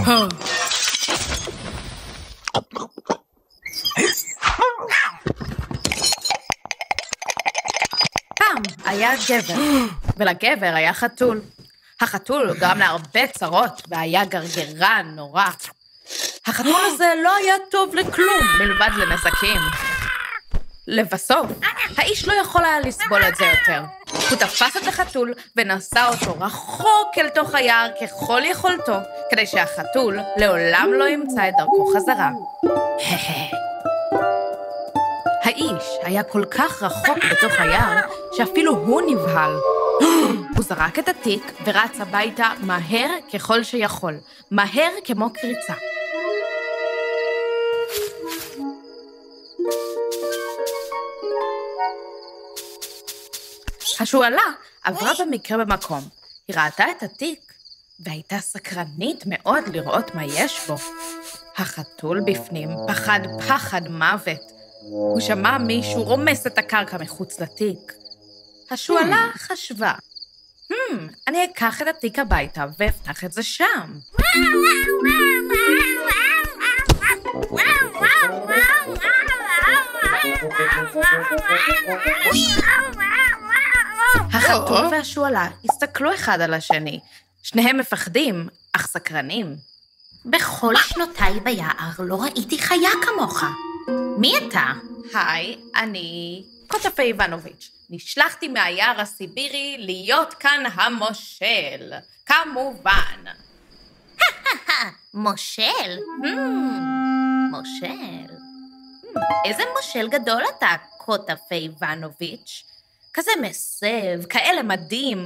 פעם היה גבר, ולגבר היה חתול. החתול גרם להרבה צרות, והיה גרגרן נורא. החתול הזה לא היה טוב לכלום, מלבד לנזקים. לבסוף, האיש לא יכול היה לסבול את זה יותר. הוא תפס את החתול ונשא אותו רחוק אל תוך היער ככל יכולתו, כדי שהחתול לעולם לא ימצא את דרכו חזרה. האיש היה כל כך רחוק בתוך היער, שאפילו הוא נבהל. הוא זרק את התיק ורץ הביתה מהר ככל שיכול, מהר כמו קריצה. השועלה עברה במקרה במקום. היא ראתה את התיק, והייתה סקרנית מאוד לראות מה יש בו. החתול בפנים פחד פחד מוות. הוא שמע מישהו רומס את הקרקע מחוץ לתיק. השועלה חשבה, אני אקח את התיק הביתה ואפתח את זה שם. החתול והשועלה הסתכלו אחד על השני. שניהם מפחדים, אך סקרנים. בכל שנותיי ביער לא ראיתי חיה כמוך. מי אתה? היי, אני קוטפה איבנוביץ'. נשלחתי מהיער הסיבירי להיות כאן המושל. כמובן. מושל? מושל. איזה מושל גדול אתה, קוטפה איבנוביץ'. כזה מסב, כאלה מדים.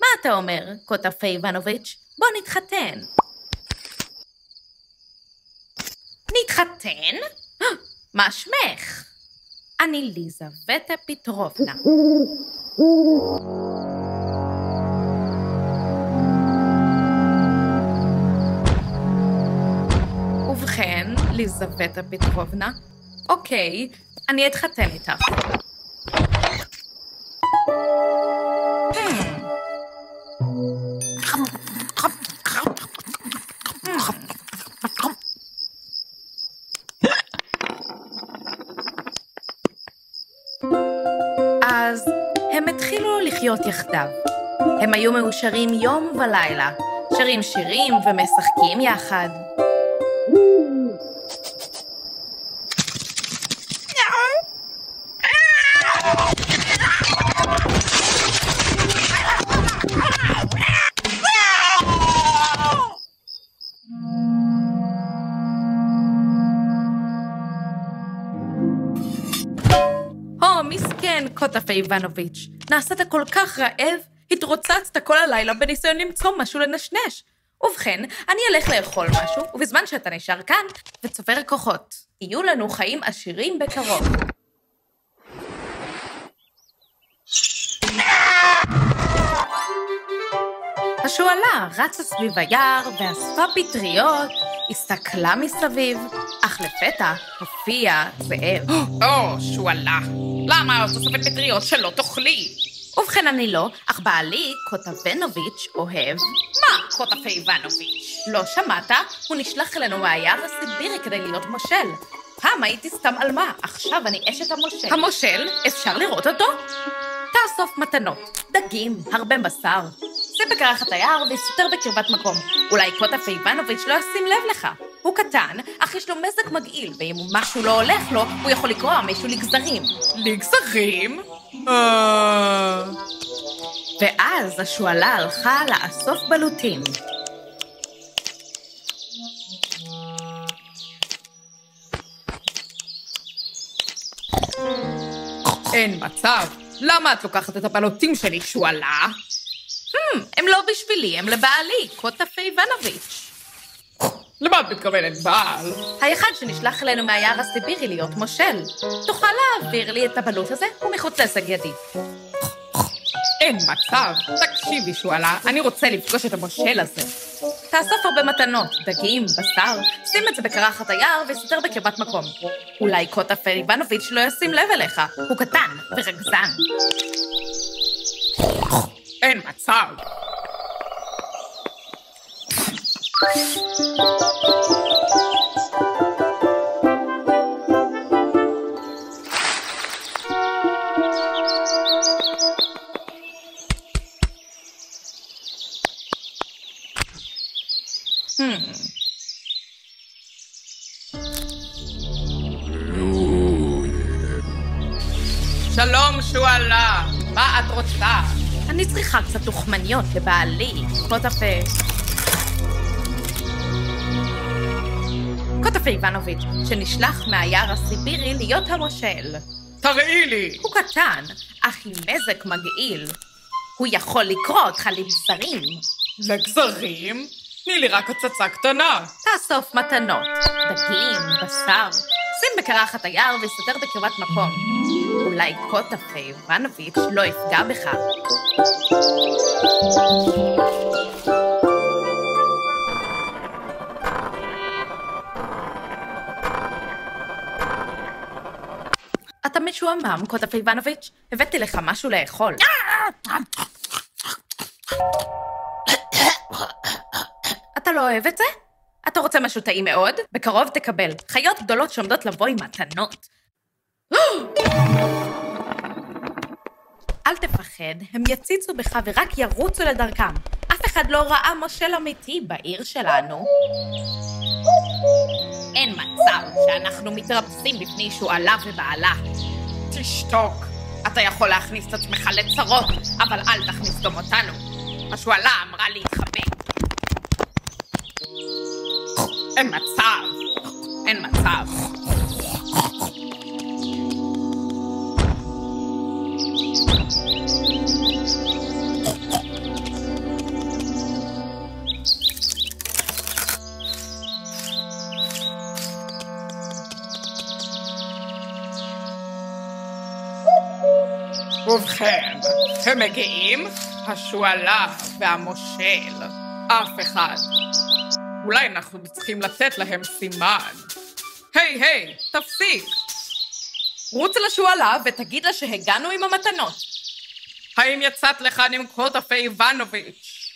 מה אתה אומר, קוטפה איבנוביץ'? בוא נתחתן. נתחתן? מה שמך? אני ליזבטה פטרובנה. ובכן, ליזבטה פטרובנה, אוקיי, אני אתחתן איתך. אז הם התחילו לחיות יחדיו. הם היו מאושרים יום ולילה, שרים שירים ומשחקים יחד. מסכן, קוטפה איבנוביץ', נעשית כל כך רעב, התרוצצת כל הלילה בניסיון למצוא משהו לנשנש. ובכן, אני אלך לאכול משהו, ובזמן שאתה נשאר כאן, וצובר כוחות. יהיו לנו חיים עשירים בקרוב. השועלה רצה סביב היער ואספה פטריות, הסתכלה מסביב, אך לפתע הופיע זאב. שועלה, למה את אוספת פטריות שלא תאכלי? ובכן אני לא, אך בעלי, קוטבנוביץ', אוהב. מה, קוטפה איבנוביץ'? לא שמעת? הוא נשלח אלינו מהיער הסיבירי כדי להיות מושל. פעם הייתי סתם אלמה, עכשיו אני אשת המושל. המושל? אפשר לראות אותו? תאסוף מתנות, דגים, הרבה בשר. שים בקרחת היער ויסותר בקרבת מקום. אולי קוטפה איבנוביץ' לא ישים לב לך. הוא קטן, אך יש לו מזג מגעיל, ואם משהו לא הולך לו, הוא יכול לקרוע מישהו לגזרים. לגזרים? ואז השועלה הלכה לאסוף בלוטים. אין מצב. למה את לוקחת את הבלוטים שלי, שועלה? הם לא בשבילי, הם לבעלי, קוטפה איבנוביץ'. למה את מתכוונת, בעל? האחד שנשלח אלינו מהיער הסיבירי להיות מושל. תוכל להעביר לי את הבלוט הזה ומחוץ להישג ידי. אין מצב. תקשיבי, שועלה, אני רוצה לפגוש את המושל הזה. תאסוף הרבה מתנות, דגים, בשר, שים את זה בקרחת היער ויסתר בקרבת מקום. אולי קוטפה איבנוביץ' לא ישים לב אליך, הוא קטן ורגזן. אין מצב. שלום שואלה, מה את רוצה? אני צריכה קצת תוכמניות לבעלי, קוטאפי. קוטאפי איבנוביץ', שנשלח מהיער הסיבירי להיות המושל. תראי לי! הוא קטן, אך עם מזק מגעיל. הוא יכול לקרוא אותך לבשרים. לגזרים? תני לי רק הצצה קטנה. תאסוף מתנות, דגים, בשר, שים בקרחת היער ויסתר בקרבת מקום. אולי קוטאפי איבנוביץ' לא יפגע בך. אתה משועמם, קוטאפי איבנוביץ'? הבאתי לך משהו לאכול. אתה לא אוהב את זה? אתה רוצה משהו טעים מאוד? בקרוב תקבל. חיות גדולות שעומדות לבוא עם מתנות. אל תפחד, הם יציצו בך ורק ירוצו לדרכם. אף אחד לא ראה מושל אמיתי בעיר שלנו. אין מצב שאנחנו מתרפסים בפני שואלה ובעלה. תשתוק. אתה יכול להכניס את עצמך לצרות, אבל אל תכניס גם אותנו. השואלה אמרה להתחבא. אין מצב. אין מצב. ובכן, הם מגיעים, השואלה והמושל. אף אחד. אולי אנחנו צריכים לתת להם סימן. היי, תפסיק. רוץ לשואלה ותגיד לה שהגענו עם המתנות. האם יצאת לכאן עם קוטאפי איבנוביץ'?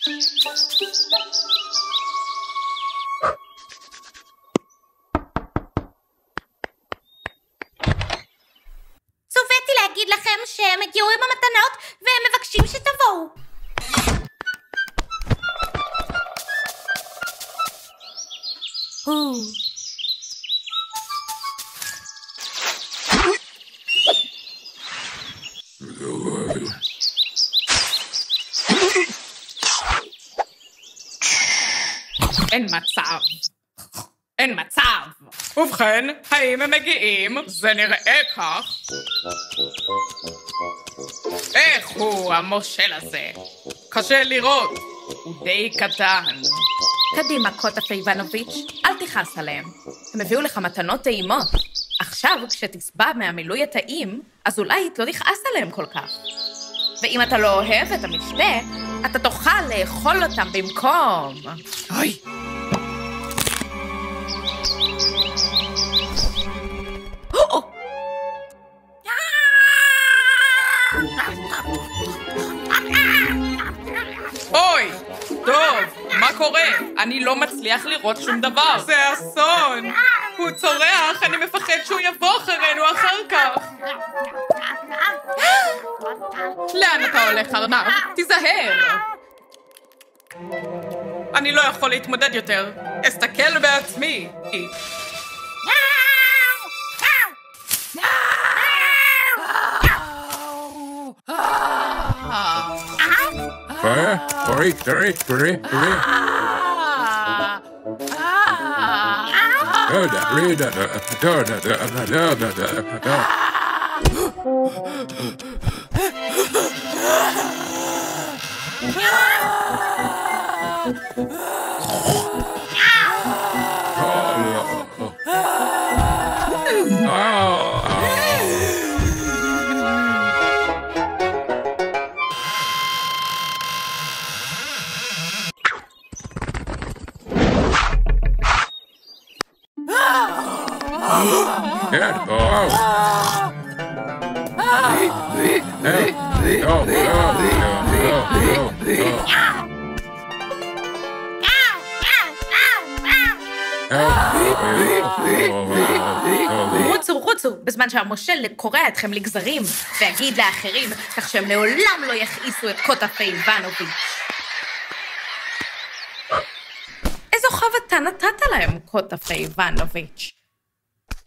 צופתי להגיד לכם שהם הגיעו עם המתנות והם מבקשים שתבואו. אין מצב. אין מצב. ובכן, האם הם מגיעים? זה נראה כך. איך הוא המושל הזה? קשה לראות. הוא די קטן. קדימה, קוטאפי איבנוביץ', אל תכעס עליהם. הם הביאו לך מתנות טעימות. עכשיו, כשתסבע מהמילוי הטעים, אז אולי לא תכעס עליהם כל כך. ואם אתה לא אוהב את המשתה, אתה תוכל לאכול אותם במקום. אוי! אוי! טוב, מה קורה? אני לא מצליח לראות שום דבר. זה אסון! הוא צורח, אני מפחד שהוא יבוא אחרינו אחר כך. לאן אתה הולך, ארנב? תיזהר! אני לא יכול להתמודד יותר. אסתכל בעצמי. רוצו, בזמן שהמושל קורא אתכם לגזרים, ויגיד לאחרים, כך שהם לעולם לא יכעיסו את קוטה איוונוביץ'. איזו חוב אתה נתת להם, קוטה איוונוביץ'?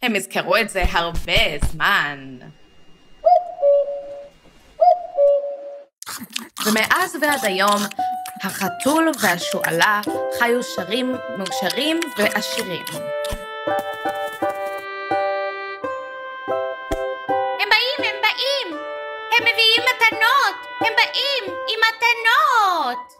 הם יזכרו את זה הרבה זמן. ומאז ועד היום, החתול והשועלה חיו שרים מאושרים ועשירים. הם באים! הם מביאים מתנות! הם באים עם מתנות!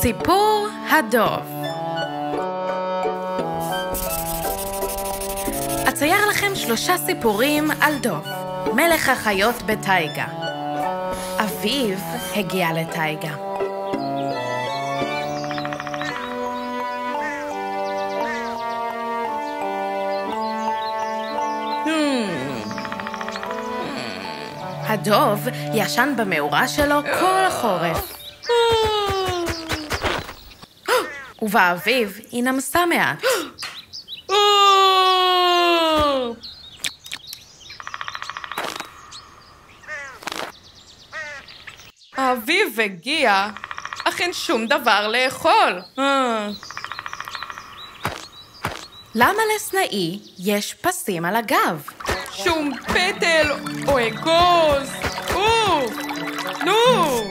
סיפור הדוב. אצייר לכם 3 סיפורים על דוב, מלך החיות בטייגה. אביו הגיע לטייגה. הדוב ישן במאורה שלו כל החורף. ובאביב היא נמסה מעט. האביב הגיע, אך אין שום דבר לאכול. למה לסנאי יש פסים על הגב? שום פטל או אגוז. נו!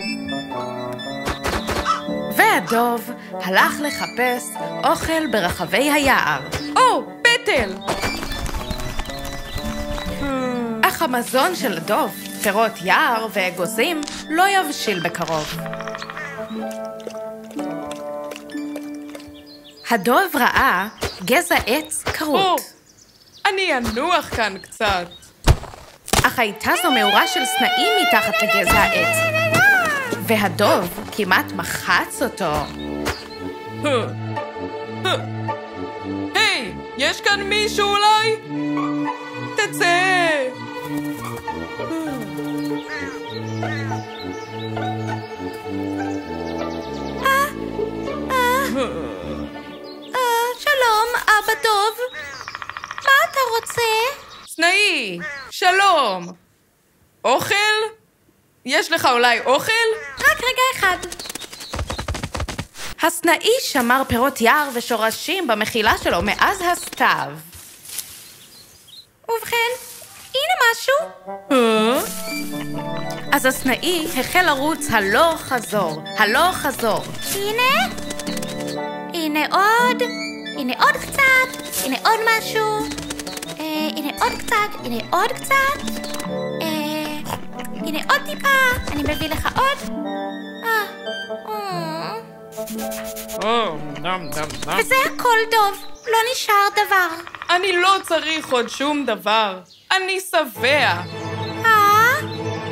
והדוב הלך לחפש אוכל ברחבי היער. פטל! אך המזון של הדוב, פירות יער ואגוזים, לא יבשיל בקרוב. הדוב ראה גזע עץ כרות. אני אנוח כאן קצת. אך הייתה זו מאורה של סנאים מתחת לגזע העץ. והדוב כמעט מחץ אותו. היי, יש כאן מישהו אולי? תצא! שלום, אבא דוב. מה אתה רוצה? סנאי, שלום. אוכל? יש לך אולי אוכל? רק רגע אחד. הסנאי שמר פירות יער ושורשים במחילה שלו מאז הסתיו. ובכן, הנה משהו. אז הסנאי החל לרוץ הלוך חזור. הנה עוד קצת, הנה עוד משהו. הנה עוד קצת. הנה עוד טיפה, אני מביא לך עוד. וזה הכל דוב, לא נשאר דבר. אני לא צריך עוד שום דבר, אני שבע.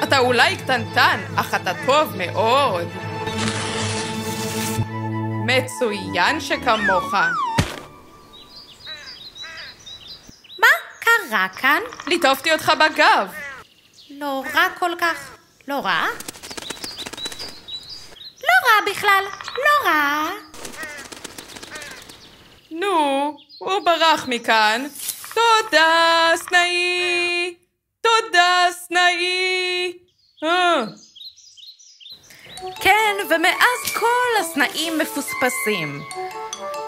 אתה אולי קטנטן, אך אתה טוב מאוד. מצוין שכמוך. מה קרה כאן? ליטפתי אותך בגב. לא רע כל כך. לא רע? לא רע בכלל. לא רע. נו, הוא ברח מכאן. תודה, סנאי. תודה, סנאי. כן, ומאז כל הסנאים מפוספסים.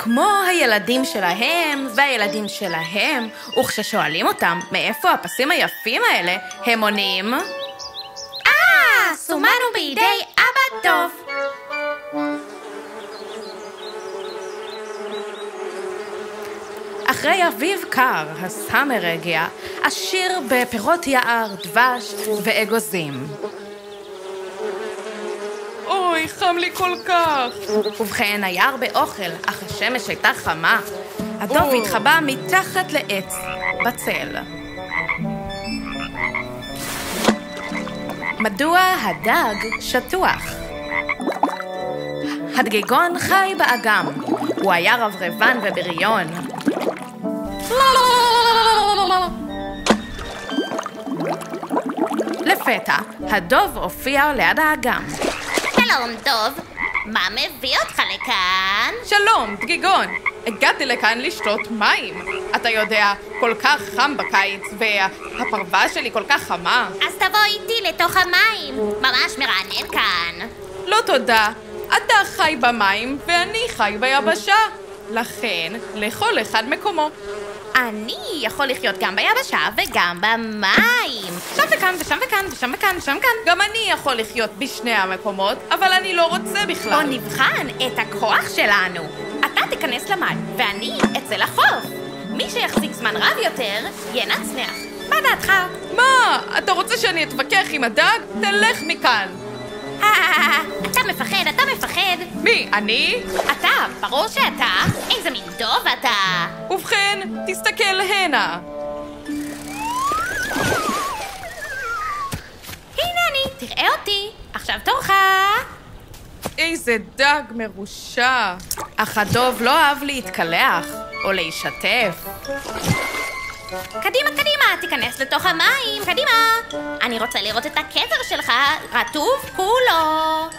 כמו הילדים שלהם והילדים שלהם, וכששואלים אותם מאיפה הפסים היפים האלה, הם עונים, סומנו בידי אבא טוב. אחרי אביב קר, הסאמר הגיע, עשיר בפירות יער, דבש ואגוזים. אוי, חם לי כל כך. ובכן, היה הרבה אוכל, אך השמש הייתה חמה. הדוב התחבא מתחת לעץ, בצל. מדוע הדג שטוח? הדגיגון חי באגם. הוא היה רברבן ובריון. לפתע, הדוב הופיע ליד האגם. שלום דוב, מה מביא אותך לכאן? שלום, דגיגון. הגעתי לכאן לשתות מים. אתה יודע, כל כך חם בקיץ, והפרווה שלי כל כך חמה. אז תבוא איתי לתוך המים, ממש מרענן כאן. לא תודה. אתה חי במים ואני חי ביבשה. לכן, לכל אחד מקומו. אני יכול לחיות גם ביבשה וגם במים. שם וכאן ושם וכאן ושם וכאן ושם כאן. גם אני יכול לחיות בשני המקומות, אבל אני לא רוצה בכלל. בוא נבחן את הכוח שלנו. אתה תיכנס למים ואני אצא לחוף. מי שיחזיק זמן רב יותר, ינצח. מה דעתך? מה? אתה רוצה שאני אתווכח עם הדג? תלך מכאן. אתה מפחד, אתה מפחד. מי? אני? אתה, ברור שאתה. איזה מין דוב אתה. ובכן, תסתכל הנה. הנה אני, תראה אותי. עכשיו תורך. איזה דג מרושע. אך הדוב לא אהב להתקלח או להשתף. קדימה, קדימה, תיכנס לתוך המים, קדימה. אני רוצה לראות את הקבר שלך, רטוב כולו.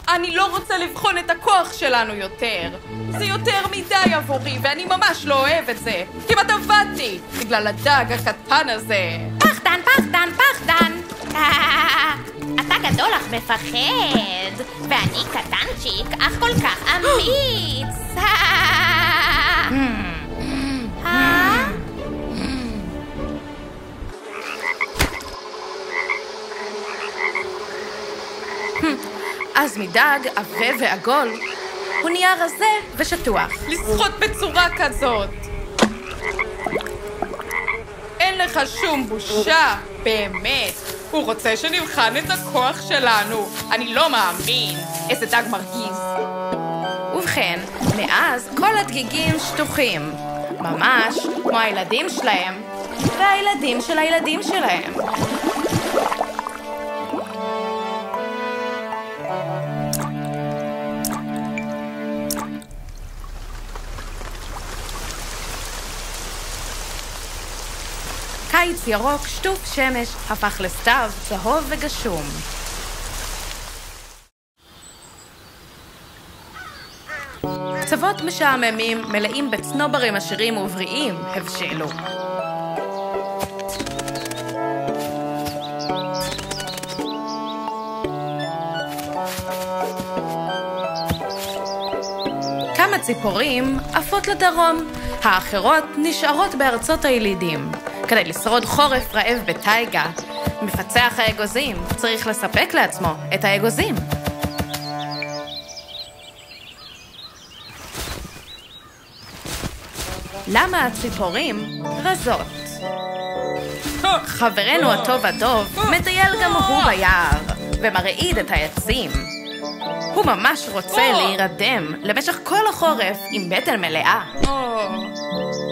אני לא רוצה לבחון את הכוח שלנו יותר. זה יותר מדי עבורי, ואני ממש לא אוהב את זה. כמעט עבדתי, בגלל הדג הקטן הזה. פחדן, פחדן, פחדן. אתה גדול אך מפחד, ואני קטנצ'יק אך כל כך אמיץ. אז מדג עבה ועגול, הוא נהיה רזה ושטוח. לשחות בצורה כזאת. אין לך שום בושה, באמת. הוא רוצה שנבחן את הכוח שלנו. אני לא מאמין. איזה דג מרגיז. ובכן, מאז כל הדגיגים שטוחים. ממש כמו הילדים שלהם והילדים של הילדים שלהם. קיץ ירוק, שטוף שמש, הפך לסתיו, צהוב וגשום. קצוות משעממים, מלאים בצנוברים עשירים ובריאים, הבשלו. כמה ציפורים עפות לדרום, האחרות נשארות בארצות הילידים. כדי לשרוד חורף רעב בטייגה, מפצח האגוזים צריך לספק לעצמו את האגוזים. למה הציפורים רזות? חברנו הטוב הדוב מטייל גם הוא ביער ומרעיד את העצים. הוא ממש רוצה להירדם למשך כל החורף עם בטן מלאה.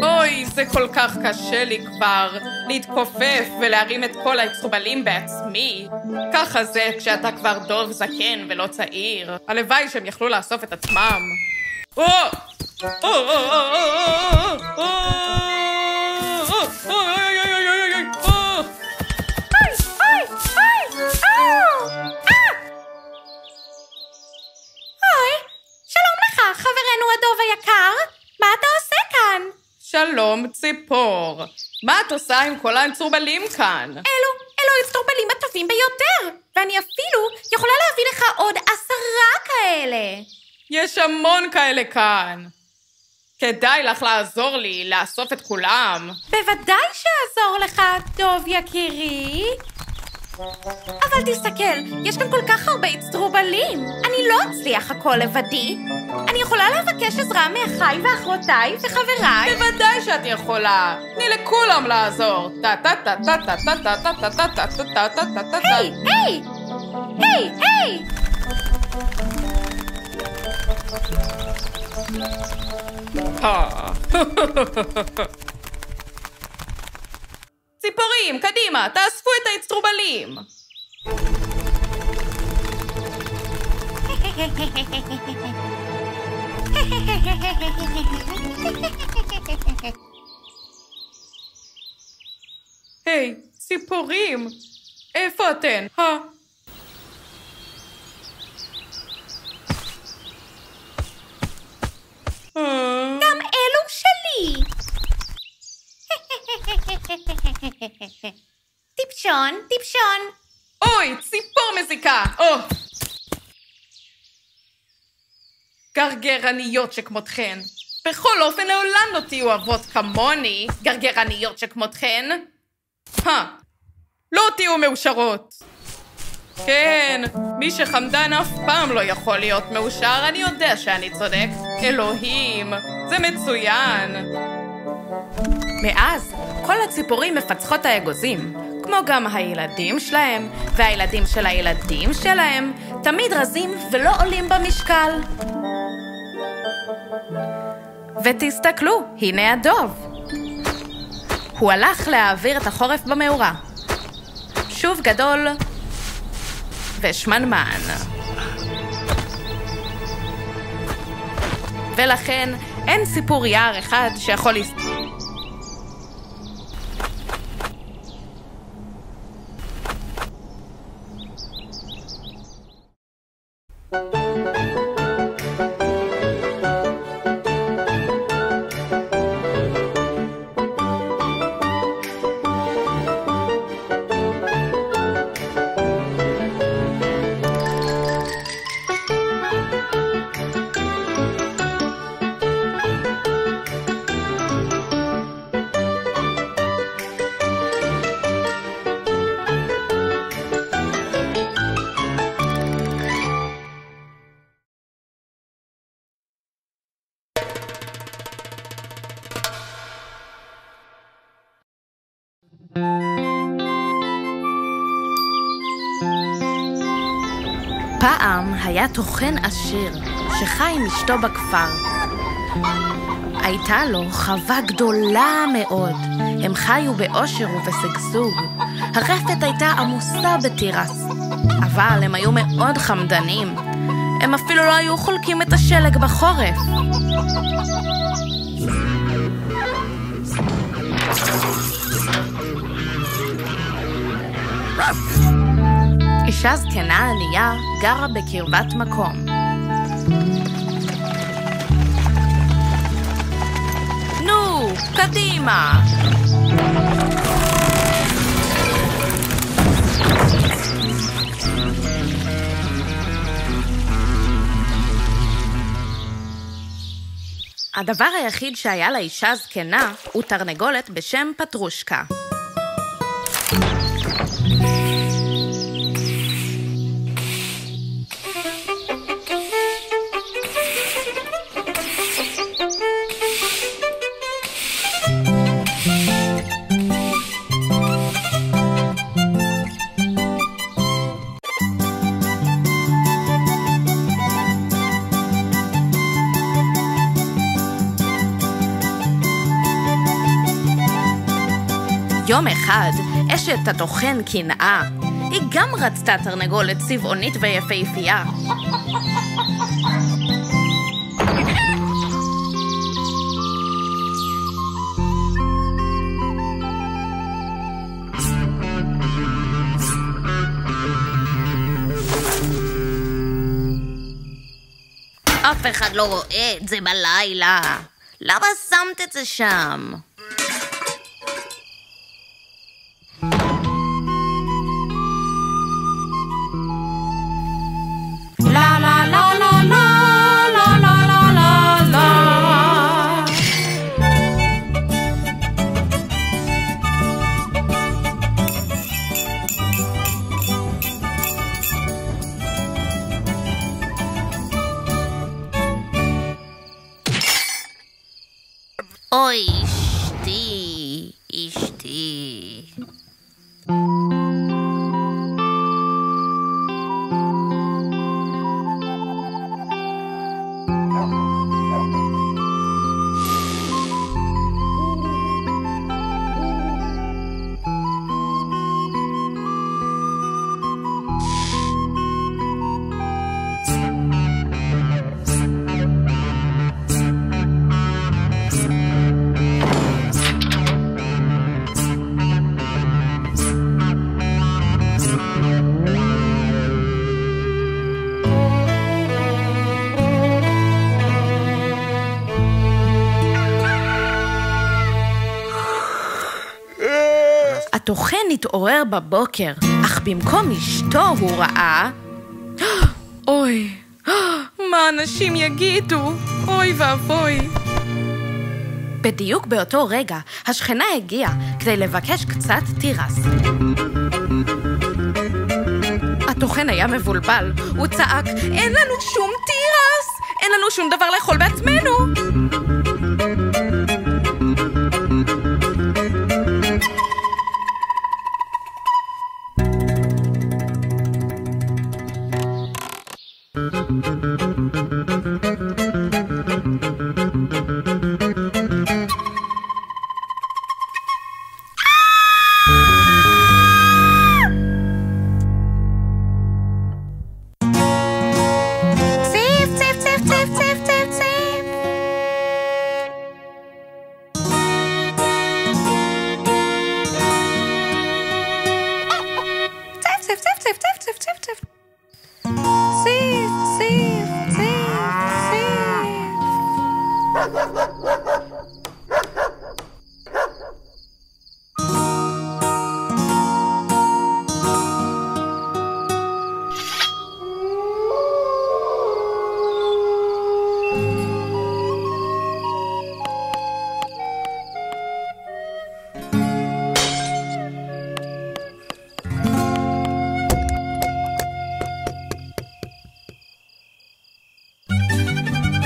אוי, זה כל כך קשה לי כבר להתכופף ולהרים את כל הצובלים בעצמי. ככה זה כשאתה כבר דוב זקן ולא צעיר. הלוואי שהם יכלו לאסוף את עצמם. שלום לך, חברנו הדוב היקר. מה אתה עושה כאן? שלום, ציפור. מה את עושה עם כל האצטרובלים כאן? אלו האצטרובלים הטובים ביותר, ואני אפילו יכולה להביא לך עוד 10 כאלה. יש המון כאלה כאן. כדאי לך לעזור לי לאסוף את כולם. בוודאי שאעזור לך, דוב יקירי. אבל תסתכל, יש כאן כל כך הרבה אצטרובלים. אני לא אצליח הכל לבדי. אני יכולה לבקש עזרה מאחיי ואחרותיי וחבריי. בוודאי שאת יכולה. תני לכולם לעזור. היי! ציפורים, קדימה, תאספו את האצטרובלים. היי, ציפורים, איפה אתן? גם אלו שלי. טיפשון. אוי, ציפור מזיקה. גרגרניות שכמותכן. בכל אופן, לעולם לא תהיו אוהבות כמוני, גרגרניות שכמותכן. לא תהיו מאושרות. כן, מי שחמדן אף פעם לא יכול להיות מאושר, אני יודע שאני צודק. אלוהים, זה מצוין. מאז, כל הציפורים מפצחות האגוזים, כמו גם הילדים שלהם, והילדים של הילדים שלהם, תמיד רזים ולא עולים במשקל. ותסתכלו, הנה הדוב. הוא הלך להעביר את החורף במאורה. שוב גדול ושמנמן. ולכן אין סיפור יער אחד שיכול פעם היה טוחן עשיר שחי עם אשתו בכפר. הייתה לו חווה גדולה מאוד. הם חיו באושר ובשגשוג. הרפת הייתה עמוסה בתירס, אבל הם היו מאוד חמדנים. הם אפילו לא היו חולקים את השלג בחורף. אישה זקנה ענייה גרה בקרבת מקום. נו, קדימה! הדבר היחיד שהיה לאישה זקנה הוא תרנגולת בשם פטרושקה. יום אחד, אשת הטוחן קנאה. היא גם רצתה תרנגולת צבעונית ויפהפייה. אף אחד לא רואה את זה בלילה. למה שמת את זה שם? לה לה לה לה לה לה לה לה לה. אוי, אשתי. התוכן התעורר בבוקר, אך במקום אשתו הוא ראה... אוי, מה אנשים יגידו? אוי ואבוי. בדיוק באותו רגע, השכנה הגיעה כדי לבקש קצת תירס. התוכן היה מבולבל, הוא צעק, אין לנו שום תירס, אין לנו שום דבר לאכול בעצמנו.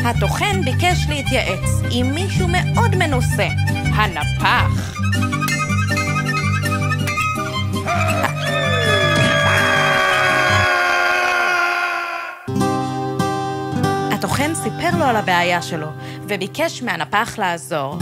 התוכן ביקש להתייעץ עם מישהו מאוד מנוסה, הנפח. התוכן סיפר לו על הבעיה שלו, וביקש מהנפח לעזור.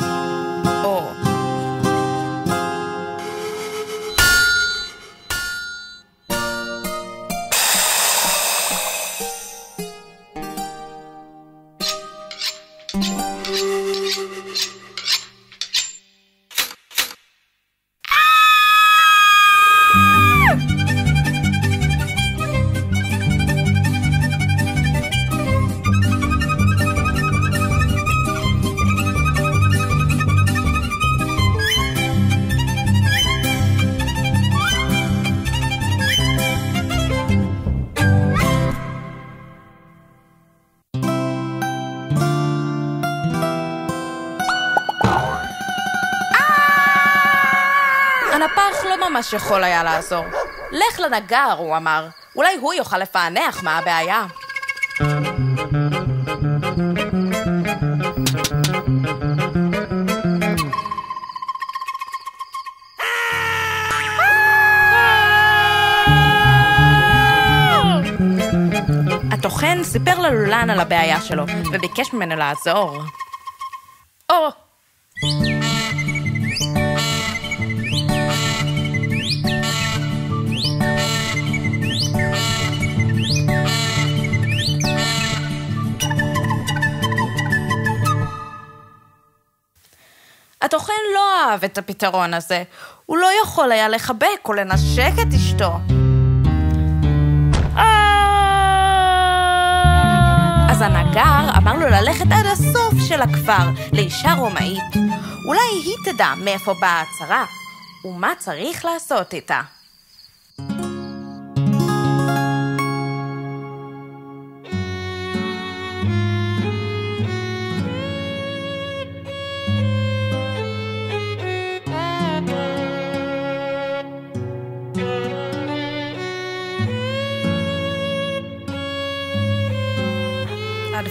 הנפח לא ממש יכול היה לעזור. לך לנגר, הוא אמר. אולי הוא יוכל לפענח מה הבעיה. התוכן סיפר ללולן על הבעיה שלו, וביקש ממנו לעזור. התוכן לא אהב את הפתרון הזה. הוא לא יכול היה לחבק או לנשק את אשתו. אז הנגר אמר לו ללכת עד הסוף של הכפר, לאישה רומאית. אולי היא תדע מאיפה באה הצרה, ומה צריך לעשות איתה.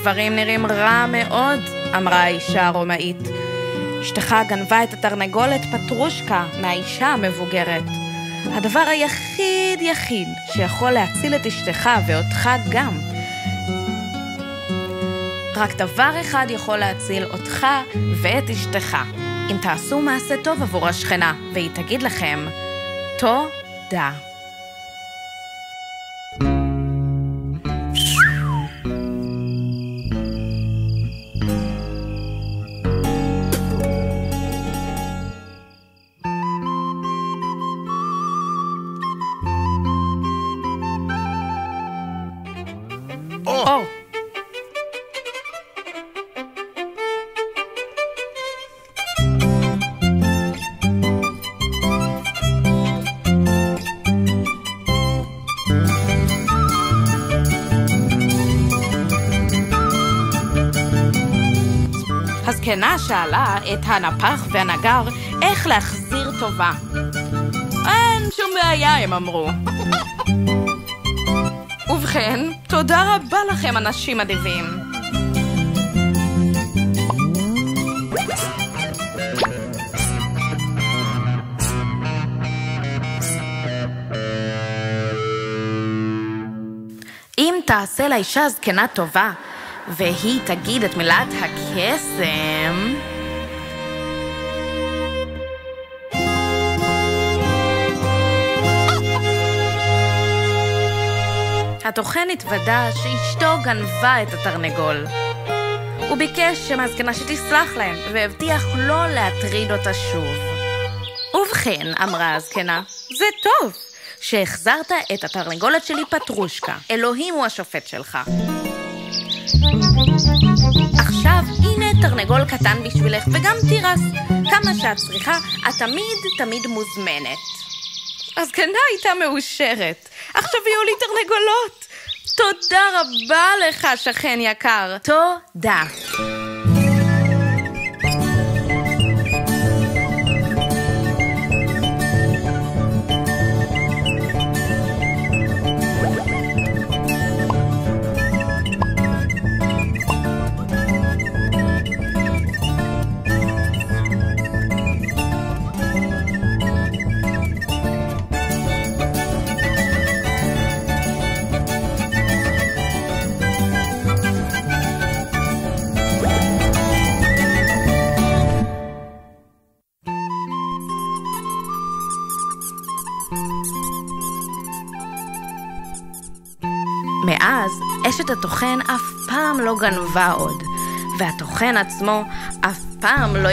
הדברים נראים רע מאוד, אמרה האישה הרומאית. אשתך גנבה את התרנגולת פטרושקה מהאישה המבוגרת. הדבר היחיד שיכול להציל את אשתך ואותך גם. רק דבר אחד יכול להציל אותך ואת אשתך. אם תעשו מעשה טוב עבור השכנה, והיא תגיד לכם, תודה. הזקנה שאלה את הנפח והנגר איך להחזיר טובה. אין שום בעיה, הם אמרו. ובכן, תודה רבה לכם, אנשים אדיבים. אם תעשה לאישה זקנה טובה, והיא תגיד את מילת הקסם, התוכן התוודע שאשתו גנבה את התרנגול. הוא ביקש מהזקנה שתסלח להם, והבטיח לא להטריד אותה שוב. ובכן, אמרה הזקנה, זה טוב שהחזרת את התרנגולת שלי פטרושקה. אלוהים הוא השופט שלך. עכשיו הנה תרנגול קטן בשבילך וגם תירס. כמה שאת צריכה, את תמיד מוזמנת. הזקנה הייתה מאושרת. עכשיו יהיו לי תרנגולות. תודה רבה לך, שכן יקר. תודה. מאז, אשת התוכן אף פעם לא גנבה עוד, והתוכן עצמו אף פעם לא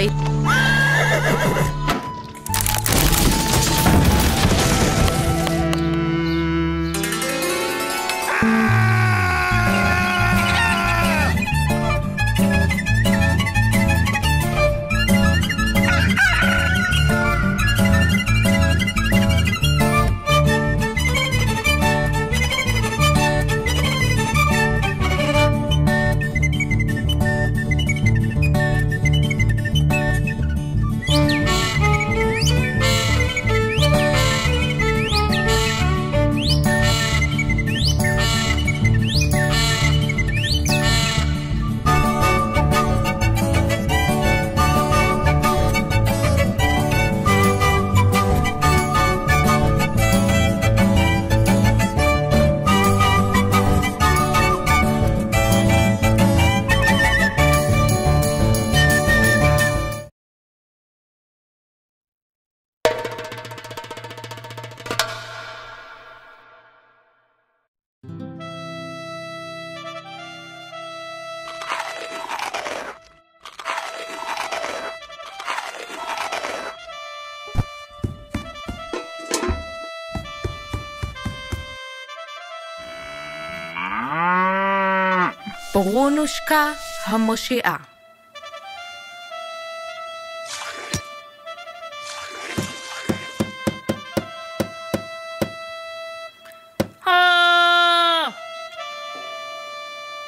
ברונושקה המושיעה.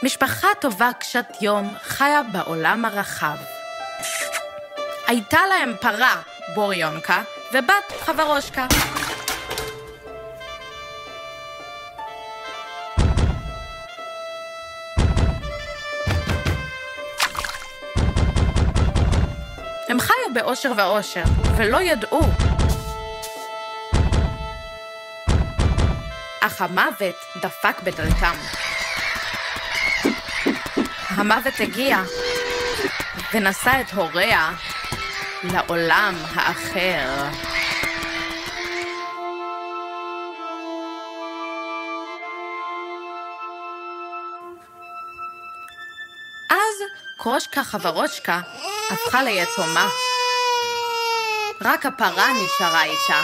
משפחה טובה קשת יום חיה בעולם הרחב. הייתה להם פרה, בוריונקה, ובת חברושקה. הם חיו באושר ואושר, ולא ידעו. אך המוות דפק בדלתם. המוות הגיע ונשא את הוריה לעולם האחר. אז קרושקה חברושקה הפכה ליתומה. רק הפרה נשארה איתה,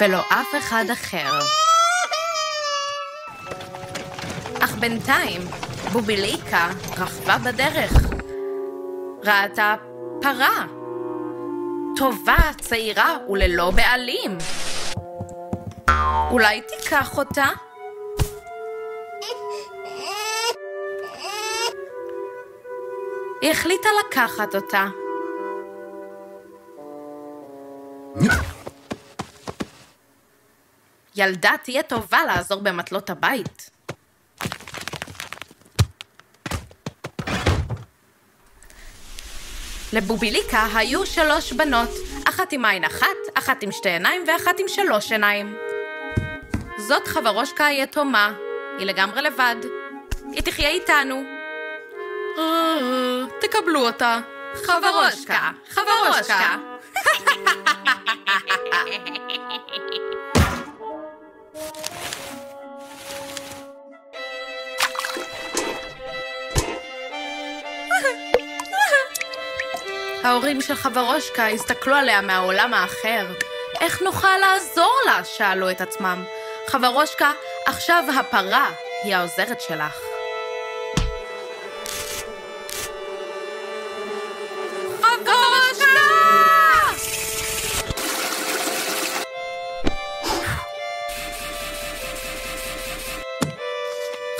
ולא אף אחד אחר. אך בינתיים בוביליקה רכבה בדרך. ראתה פרה, טובה, צעירה וללא בעלים. אולי תיקח אותה? היא החליטה לקחת אותה. ילדה תהיה טובה לעזור במטלות הבית. לבוביליקה היו 3 בנות, אחת עם עין אחת, אחת עם 2 עיניים ואחת עם 3 עיניים. זאת חברושקה היתומה, היא לגמרי לבד. היא תחיה איתנו. תקבלו אותה. חברושקה, חברושקה. ההורים של חברושקה הסתכלו עליה מהעולם האחר. איך נוכל לעזור לה? שאלו את עצמם. חברושקה, עכשיו הפרה היא העוזרת שלך. חברושקה!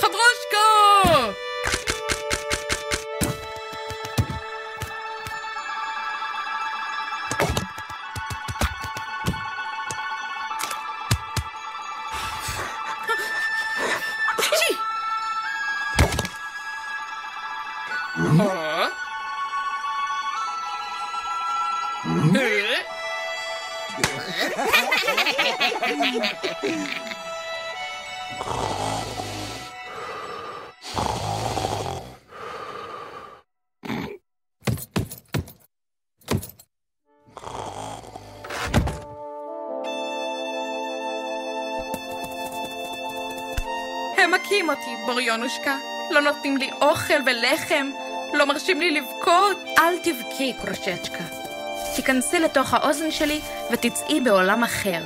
חברושקה! הם מכים אותי, בוריונושקה. לא נותנים לי אוכל ולחם. לא מרשים לי לבכות. אל תבכי, קרושצ'קה. תיכנסי לתוך האוזן שלי ותצאי בעולם אחר.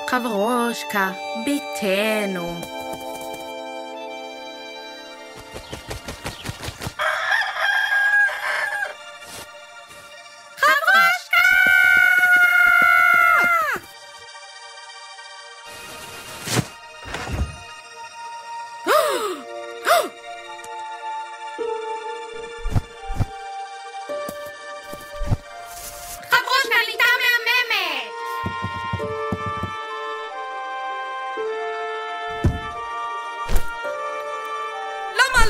חברושקה, ביתנו.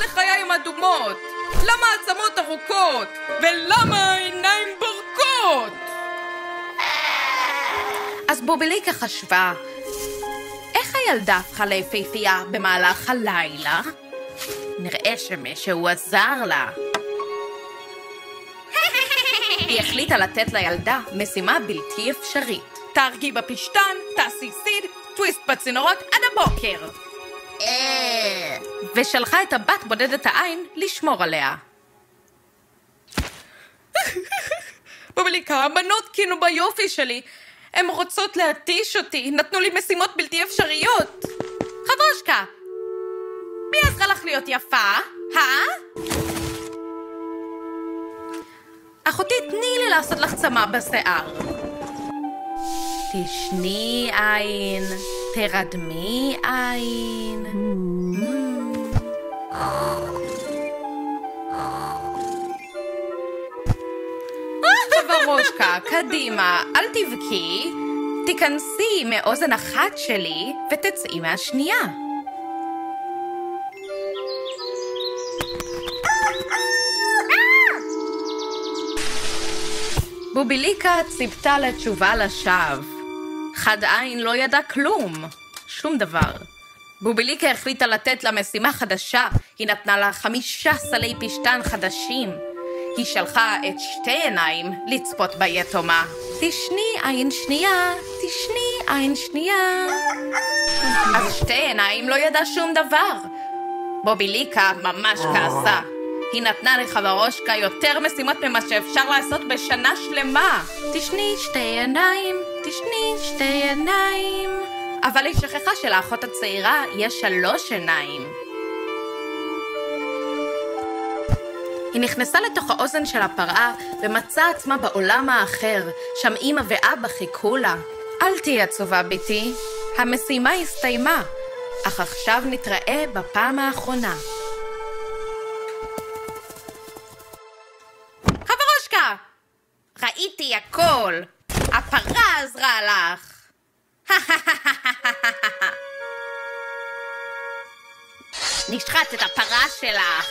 לחיים אדומות? למה עצמות ארוכות? ולמה העיניים בורקות? אז בוביליקה חשבה, איך הילדה הפכה ליפהפייה במהלך הלילה? נראה שמישהו עזר לה. היא החליטה לתת לילדה משימה בלתי אפשרית. תהרגי בפשטן, תעשי סיד, טוויסט בצינורות עד הבוקר. ושלחה את הבת בודדת העין לשמור עליה. בוביליקה, הבנות קינו ביופי שלי. הן רוצות להתיש אותי, נתנו לי משימות בלתי אפשריות. חברושקה, מי עזרה לך להיות יפה? אחותי, תני לי לעשות לך צמא בשיער. תשני עין, תרדמי עין. חברושקה, קדימה, אל תבכי, תיכנסי מאוזן אחת שלי ותצאי מהשנייה. בוביליקה ציפתה לתשובה לשווא. חד עין לא ידע כלום, שום דבר. בוביליקה החליטה לתת לה משימה חדשה, היא נתנה לה 5 סלי פשטן חדשים. היא שלחה את 2 עיניים לצפות ביתומה. תשני עין שנייה, תשני עין שנייה. אז 2 עיניים לא ידע שום דבר. בוביליקה ממש כעסה. היא נתנה לחברושקה יותר משימות ממה שאפשר לעשות בשנה שלמה. תשני 2 עיניים, תשני 2 עיניים. אבל היא שכחה שלאחות הצעירה יש 3 עיניים. היא נכנסה לתוך האוזן של הפרה ומצאה עצמה בעולם האחר, שם אמא ואבא חיכו לה. אל תהי עצובה ביתי, המשימה הסתיימה, אך עכשיו נתראה בפעם האחרונה. חברושקה, ראיתי הכל, הפרה עזרה לך. נשחט את הפרה שלך.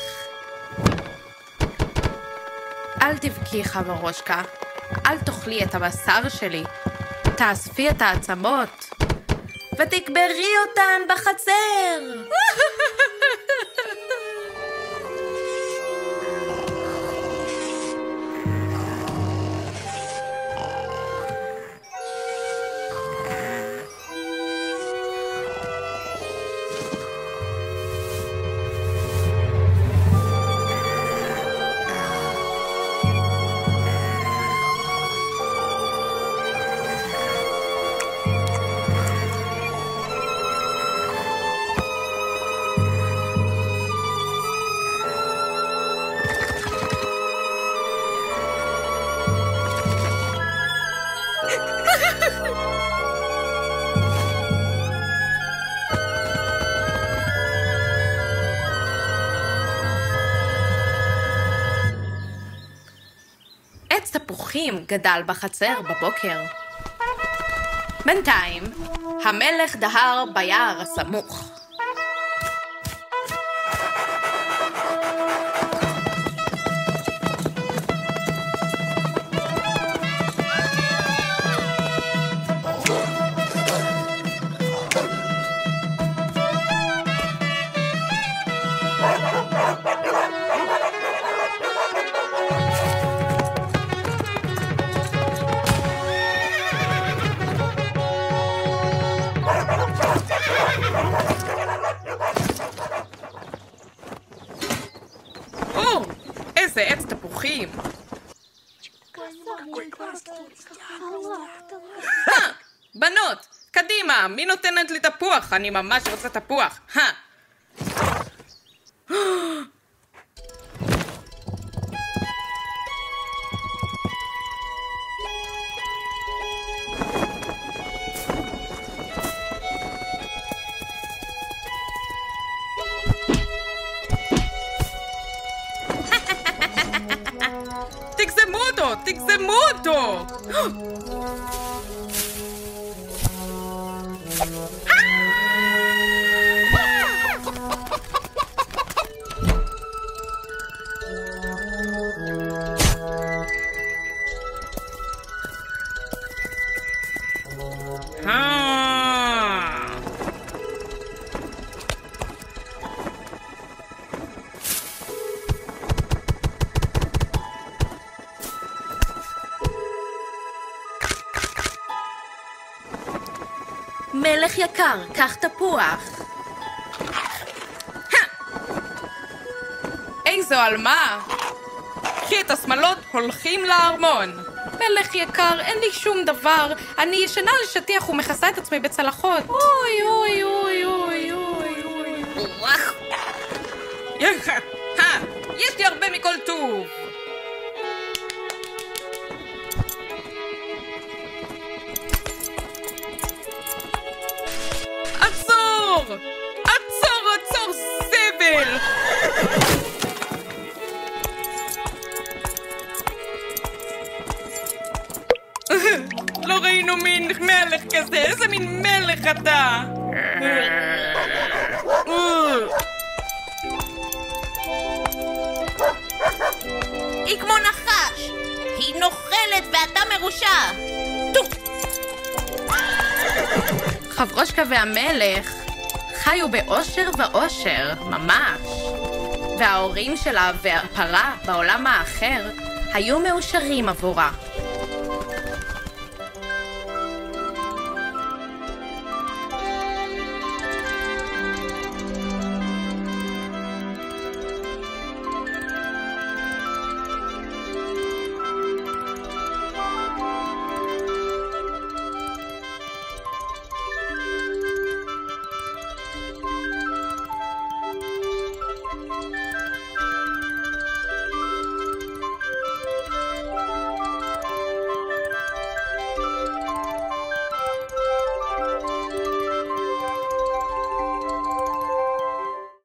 אל תבכי חברושקה, אל תאכלי את הבשר שלי, תאספי את העצמות ותקברי אותן בחצר. עץ תפוחים גדל בחצר בבוקר. בינתיים, המלך דהר ביער הסמוך. איזה עץ תפוחים. בנות, קדימה, מי נותנת לי תפוח? אני ממש רוצה תפוח. תגזמו אותו! מלך יקר, קח תפוח. איזו עלמה! קחי את השמלות, הולכים לארמון. מלך יקר, אין לי שום דבר. אני ישנה על שטיח ומכסה את עצמי בצלחות. אוי, אוי, אוי, אוי, אוי, אוי. יש לי הרבה מכל טוב. עצור! עצור, עצור, זבל! לא ראינו מין מלך כזה, איזה מין מלך אתה! היא כמו נחש! היא נוכלת ואתה מרושע! חברושקה והמלך חיו באושר ואושר, ממש. וההורים שלה והפרה בעולם האחר היו מאושרים עבורה.